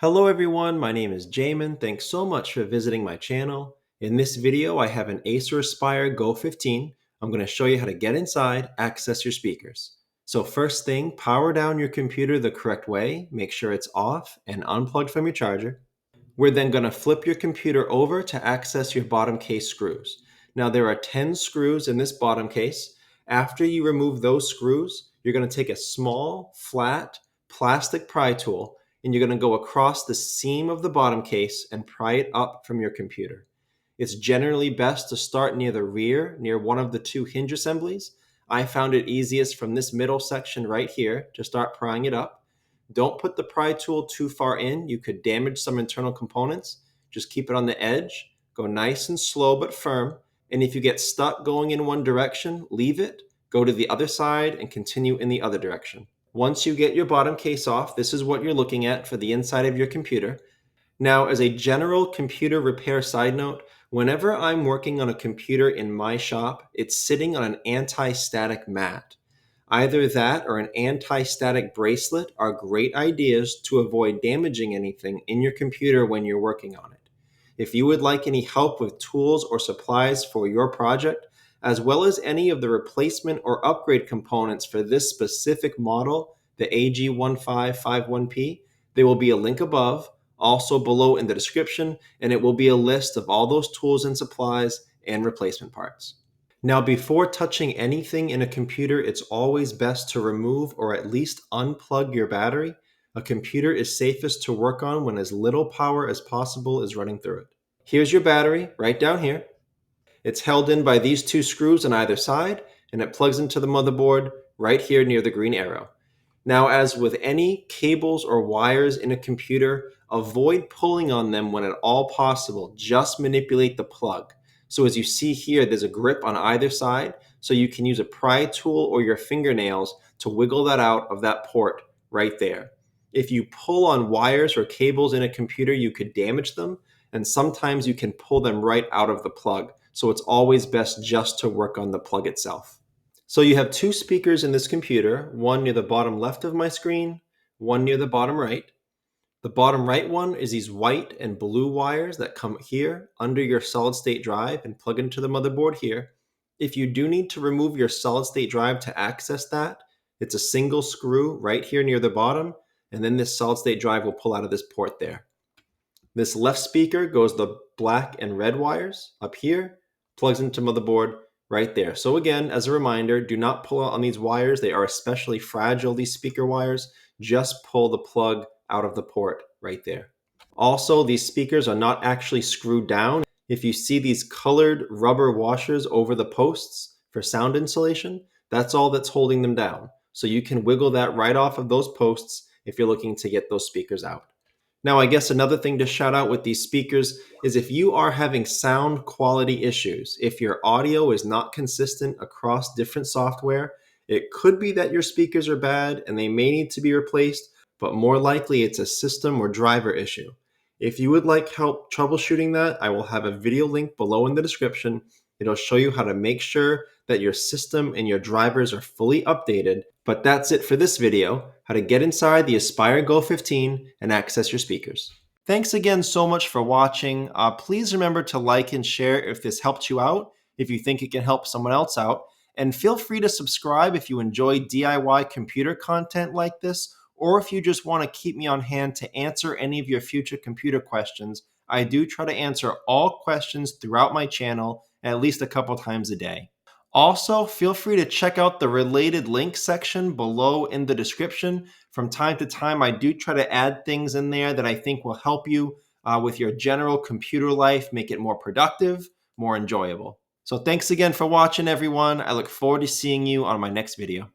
Hello everyone, my name is Jamin. Thanks so much for visiting my channel. In this video, I have an Acer Aspire Go 15. I'm going to show you how to get inside, access your speakers. So first thing, power down your computer the correct way. Make sure it's off and unplugged from your charger. We're then going to flip your computer over to access your bottom case screws. Now there are 10 screws in this bottom case. After you remove those screws, you're going to take a small, flat, plastic pry tool and you're going to go across the seam of the bottom case and pry it up from your computer. It's generally best to start near the rear, near one of the two hinge assemblies. I found it easiest from this middle section right here to start prying it up. Don't put the pry tool too far in. You could damage some internal components. Just keep it on the edge. Go nice and slow but firm. And if you get stuck going in one direction, leave it, go to the other side, and continue in the other direction. Once you get your bottom case off, this is what you're looking at for the inside of your computer. Now, as a general computer repair side note, whenever I'm working on a computer in my shop, it's sitting on an anti-static mat. Either that or an anti-static bracelet are great ideas to avoid damaging anything in your computer when you're working on it. If you would like any help with tools or supplies for your project, as well as any of the replacement or upgrade components for this specific model, the AG15-51P, there will be a link above, also below in the description, and it will be a list of all those tools and supplies and replacement parts. Now, before touching anything in a computer, it's always best to remove or at least unplug your battery. A computer is safest to work on when as little power as possible is running through it. Here's your battery right down here. It's held in by these two screws on either side, and it plugs into the motherboard right here near the green arrow. Now, as with any cables or wires in a computer, avoid pulling on them when at all possible. Just manipulate the plug. So as you see here, there's a grip on either side, so you can use a pry tool or your fingernails to wiggle that out of that port right there. If you pull on wires or cables in a computer, you could damage them, and sometimes you can pull them right out of the plug. So it's always best just to work on the plug itself. So you have two speakers in this computer, one near the bottom left of my screen, one near the bottom right. The bottom right one is these white and blue wires that come here under your solid state drive and plug into the motherboard here. If you do need to remove your solid state drive to access that, it's a single screw right here near the bottom, and then this solid state drive will pull out of this port there. This left speaker goes the black and red wires up here, plugs into motherboard right there. So again, as a reminder, do not pull out on these wires. They are especially fragile, these speaker wires. Just pull the plug out of the port right there. Also, these speakers are not actually screwed down. If you see these colored rubber washers over the posts for sound insulation, that's all that's holding them down. So you can wiggle that right off of those posts if you're looking to get those speakers out. Now, I guess another thing to shout out with these speakers is if you are having sound quality issues, if your audio is not consistent across different software, it could be that your speakers are bad and they may need to be replaced, but more likely it's a system or driver issue. If you would like help troubleshooting that, I will have a video link below in the description. It'll show you how to make sure that your system and your drivers are fully updated. But that's it for this video, how to get inside the Aspire Go 15 and access your speakers. Thanks again so much for watching. Please remember to like and share if this helped you out, if you think it can help someone else out. And feel free to subscribe if you enjoy DIY computer content like this, or if you just want to keep me on hand to answer any of your future computer questions. I do try to answer all questions throughout my channel at least a couple times a day. Also, feel free to check out the related links section below in the description. From time to time, I do try to add things in there that I think will help you with your general computer life, make it more productive, more enjoyable. So thanks again for watching, everyone. I look forward to seeing you on my next video.